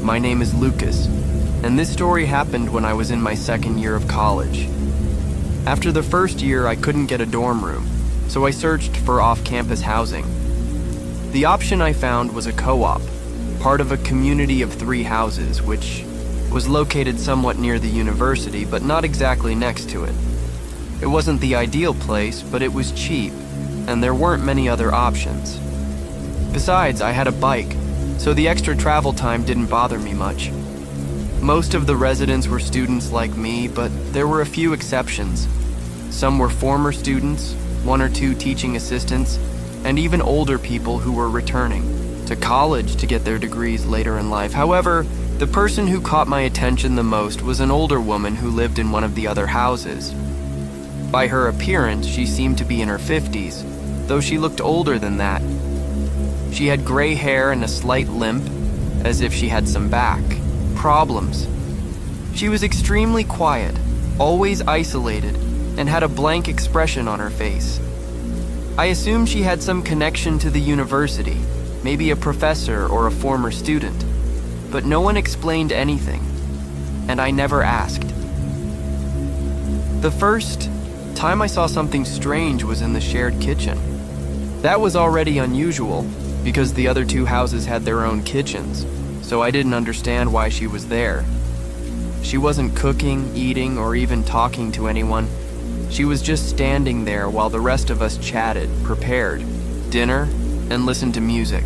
My name is Lucas, and this story happened when I was in my second year of college. After the first year, I couldn't get a dorm room, so I searched for off-campus housing. The option I found was a co-op, part of a community of 3 houses, which was located somewhat near the university, but not exactly next to it. It wasn't the ideal place, but it was cheap, and there weren't many other options. Besides, I had a bike, so the extra travel time didn't bother me much. Most of the residents were students like me, but there were a few exceptions. Some were former students, 1 or 2 teaching assistants, and even older people who were returning to college to get their degrees later in life. However, the person who caught my attention the most was an older woman who lived in one of the other houses. By her appearance, she seemed to be in her 50s, though she looked older than that. She had gray hair and a slight limp, as if she had some back problems. She was extremely quiet, always isolated, and had a blank expression on her face. I assumed she had some connection to the university, maybe a professor or a former student, but no one explained anything, and I never asked. The first time I saw something strange was in the shared kitchen. That was already unusual, because the other 2 houses had their own kitchens, so I didn't understand why she was there. She wasn't cooking, eating, or even talking to anyone. She was just standing there while the rest of us chatted, prepared dinner, and listened to music.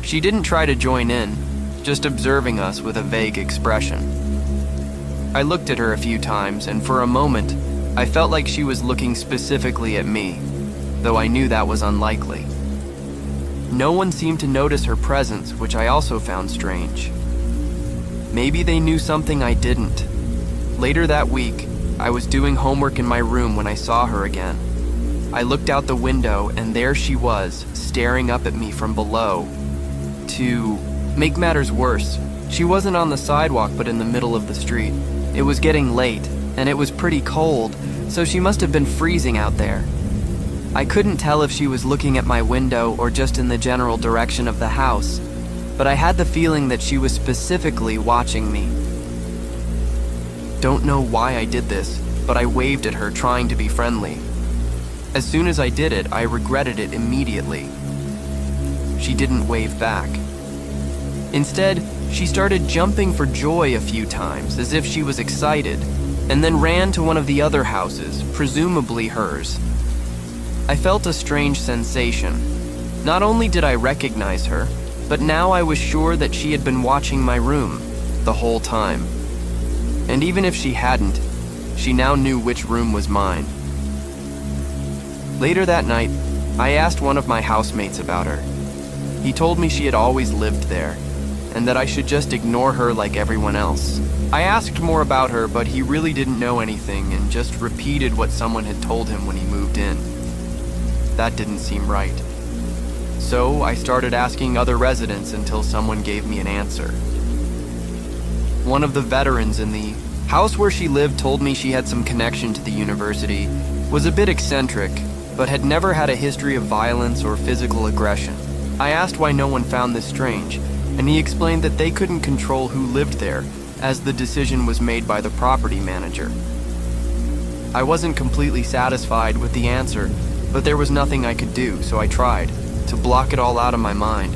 She didn't try to join in, just observing us with a vague expression. I looked at her a few times, and for a moment, I felt like she was looking specifically at me, though I knew that was unlikely. No one seemed to notice her presence, which I also found strange. Maybe they knew something I didn't. Later that week, I was doing homework in my room when I saw her again. I looked out the window, and there she was, staring up at me from below. To make matters worse, she wasn't on the sidewalk but in the middle of the street. It was getting late, and it was pretty cold, so she must have been freezing out there. I couldn't tell if she was looking at my window or just in the general direction of the house, but I had the feeling that she was specifically watching me. Don't know why I did this, but I waved at her, trying to be friendly. As soon as I did it, I regretted it immediately. She didn't wave back. Instead, she started jumping for joy a few times, as if she was excited, and then ran to one of the other houses, presumably hers. I felt a strange sensation. Not only did I recognize her, but now I was sure that she had been watching my room the whole time. And even if she hadn't, she now knew which room was mine. Later that night, I asked one of my housemates about her. He told me she had always lived there, and that I should just ignore her like everyone else. I asked more about her, but he really didn't know anything and just repeated what someone had told him when he moved in. That didn't seem right. So I started asking other residents until someone gave me an answer. One of the veterans in the house where she lived told me she had some connection to the university, was a bit eccentric, but had never had a history of violence or physical aggression. I asked why no one found this strange, and he explained that they couldn't control who lived there, as the decision was made by the property manager. I wasn't completely satisfied with the answer, but there was nothing I could do, so I tried to block it all out of my mind.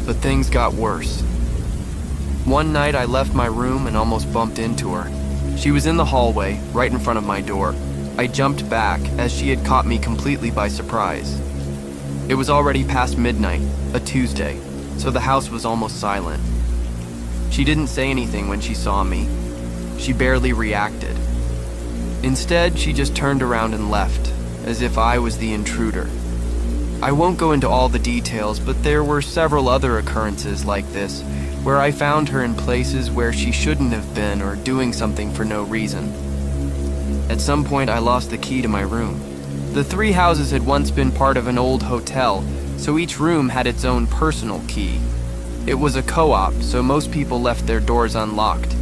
But things got worse. One night I left my room and almost bumped into her. She was in the hallway, right in front of my door. I jumped back, as she had caught me completely by surprise. It was already past midnight, a Tuesday, so the house was almost silent. She didn't say anything when she saw me. She barely reacted. Instead, she just turned around and left, as if I was the intruder. I won't go into all the details, but there were several other occurrences like this, where I found her in places where she shouldn't have been or doing something for no reason. At some point, I lost the key to my room. The 3 houses had once been part of an old hotel, so each room had its own personal key. It was a co-op, so most people left their doors unlocked.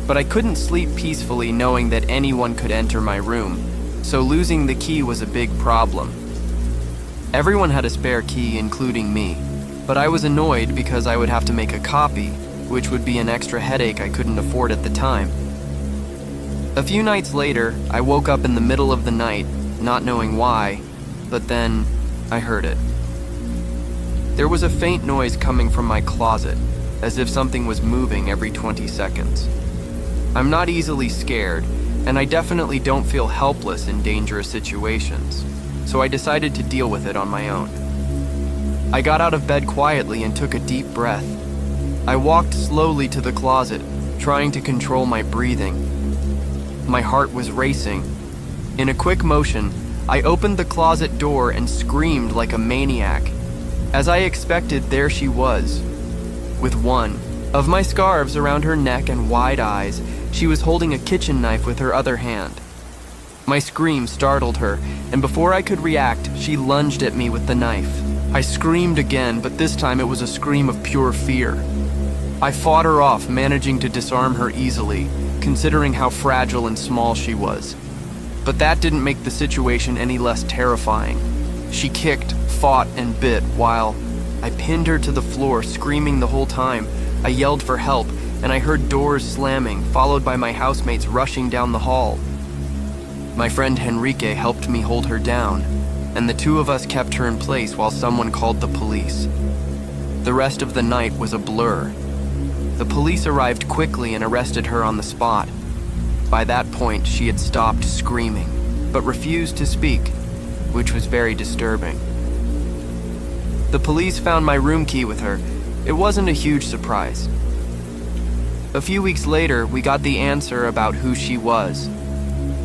But I couldn't sleep peacefully knowing that anyone could enter my room, so losing the key was a big problem. Everyone had a spare key, including me, but I was annoyed because I would have to make a copy, which would be an extra headache I couldn't afford at the time. A few nights later, I woke up in the middle of the night, not knowing why, but then I heard it. There was a faint noise coming from my closet, as if something was moving every 20 seconds. I'm not easily scared, and I definitely don't feel helpless in dangerous situations, so I decided to deal with it on my own. I got out of bed quietly and took a deep breath. I walked slowly to the closet, trying to control my breathing. My heart was racing. In a quick motion, I opened the closet door and screamed like a maniac. As I expected, there she was. With one of my scarves around her neck and wide eyes, she was holding a kitchen knife with her other hand. My scream startled her, and before I could react, she lunged at me with the knife. I screamed again, but this time it was a scream of pure fear. I fought her off, managing to disarm her easily, considering how fragile and small she was. But that didn't make the situation any less terrifying. She kicked, fought, and bit while I pinned her to the floor, screaming the whole time. I yelled for help, and I heard doors slamming, followed by my housemates rushing down the hall. My friend Henrique helped me hold her down, and the two of us kept her in place while someone called the police. The rest of the night was a blur. The police arrived quickly and arrested her on the spot. By that point, she had stopped screaming, but refused to speak, which was very disturbing. The police found my room key with her. It wasn't a huge surprise. A few weeks later, we got the answer about who she was.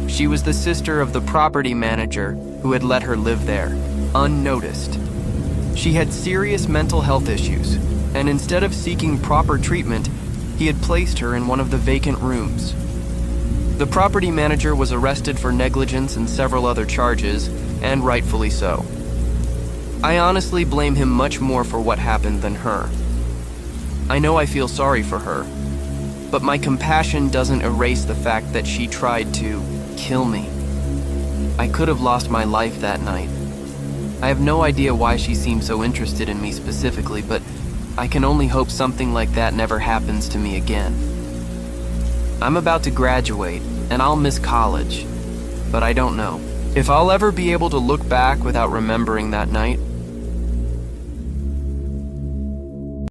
She was the sister of the property manager who had let her live there, unnoticed. She had serious mental health issues, and instead of seeking proper treatment, he had placed her in one of the vacant rooms. The property manager was arrested for negligence and several other charges, and rightfully so. I honestly blame him much more for what happened than her. I know I feel sorry for her, but my compassion doesn't erase the fact that she tried to kill me. I could have lost my life that night. I have no idea why she seemed so interested in me specifically, but I can only hope something like that never happens to me again. I'm about to graduate, and I'll miss college, but I don't know if I'll ever be able to look back without remembering that night.